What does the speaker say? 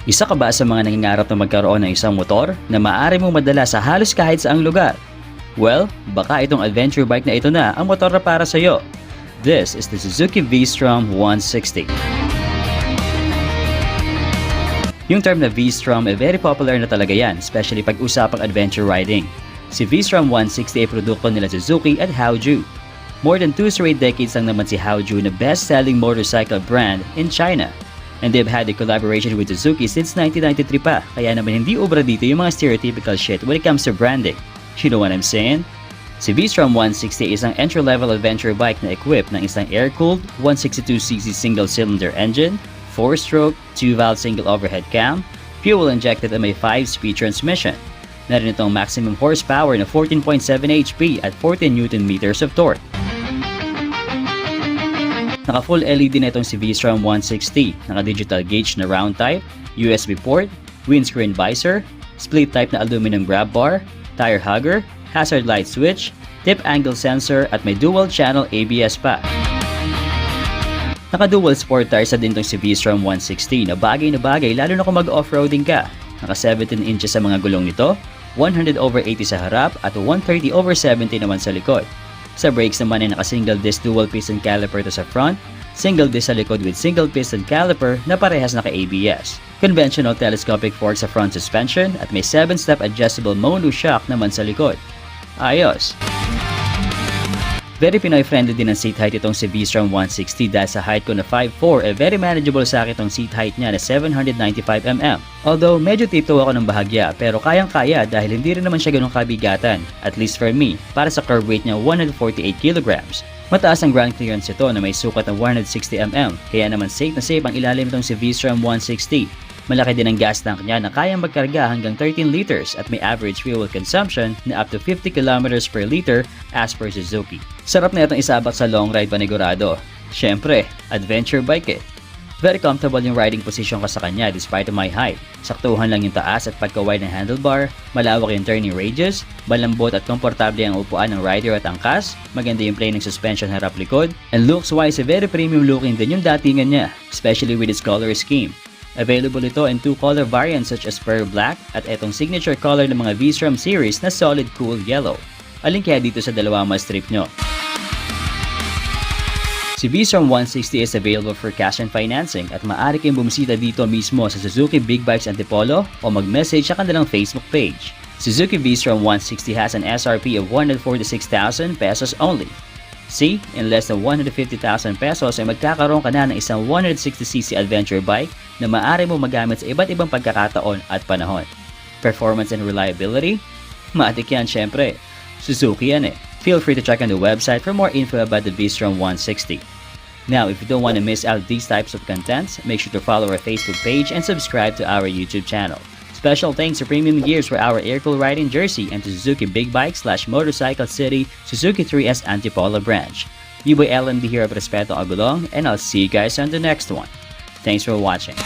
Isa ka ba sa mga nangangarap na magkaroon ng isang motor na maaari mong madala sa halos kahit saang lugar? Well, baka itong adventure bike na ito na ang motor na para sa iyo. This is the Suzuki V-Strom 160. Yung term na V-Strom ay very popular na talaga yan, especially pag usapang adventure riding. Si V-Strom 160 ay produkto nila Suzuki at Haoju. More than 2 straight decades lang naman si Haoju na best-selling motorcycle brand in China. And they've had a collaboration with Suzuki since 1993 pa, kaya naman hindi obra dito yung mga stereotypical shit when it comes to branding. You know what I'm saying? Si V-Strom 160 is ang entry-level adventure bike na equipped ng isang air-cooled 162cc single-cylinder engine, 4-stroke, 2-valve single overhead cam, fuel-injected at may 5-speed transmission. Meron itong maximum horsepower na 14.7 HP at 14 Nm of torque. Naka-full LED na itong si V-Strom 160, naka-digital gauge na round type, USB port, windscreen visor, split type na aluminum grab bar, tire hugger, hazard light switch, tip angle sensor at may dual channel ABS pa. Naka-dual sport tires na din itong si V-Strom 160 na bagay lalo na kung mag-offroading ka. Naka 17 inches sa mga gulong nito, 100/80 sa harap at 130/70 naman sa likod. Sa brakes naman ay naka-single disc dual piston caliper to sa front, single disc sa likod with single piston caliper na parehas naka-ABS. Conventional telescopic fork sa front suspension at may 7-step adjustable mono shock naman sa likod. Ayos! Very Pinoy-friendly din ang seat height itong si V-Strom 160 dahil sa height ko na 5'4", very manageable sa akin itong seat height niya na 795mm. Although medyo tiptoe ako ng bahagya pero kayang-kaya dahil hindi rin naman siya ganun kabigatan, at least for me, para sa curb weight niya 148kg. Mataas ang ground clearance ito na may sukat ng 160mm, kaya naman safe na safe ang ilalim itong si V-Strom 160. Malaki din ang gas tank niya na kayang magkarga hanggang 13 liters at may average fuel consumption na up to 50 kilometers per liter as per Suzuki. Sarap na itong isabak sa long ride panigurado. Siyempre, adventure bike eh. Very comfortable yung riding position ko sa kanya despite of my height. Saktuhan lang yung taas at pagka-wide ng handlebar, malawak yung turning radius, malambot at komportable ang upuan ng rider at angkas, maganda yung plane ng suspension harap likod, and looks-wise very premium looking din yung datingan niya, especially with its color scheme. Available ito in 2 color variants such as Pearl Black at etong signature color ng mga V-Strom series na Solid Cool Yellow. Alin kaya dito sa dalawa mas-trip nyo? Si V-Strom 160 is available for cash and financing at maaari kayong bumisita dito mismo sa Suzuki Big Bikes Antipolo o mag-message sa kanilang Facebook page. Suzuki V-Strom 160 has an SRP of 146,000 pesos only. See, in less than 150,000 pesos ay magkakaroon ka na ng isang 160cc adventure bike na maaari mo magamit sa iba't ibang pagkakataon at panahon. Performance and reliability? Matik yan syempre. Suzuki yan eh. Feel free to check on the website for more info about the V-Strom 160. Now, if you don't want to miss out these types of contents, make sure to follow our Facebook page and subscribe to our YouTube channel. Special thanks to Premium Gears for our air-cooled riding jersey and to Suzuki Big Bike / Motorcycle City Suzuki 3S Antipolo branch. B-Boy LNB here of Respeto Agulong, and I'll see you guys on the next one. Thanks for watching.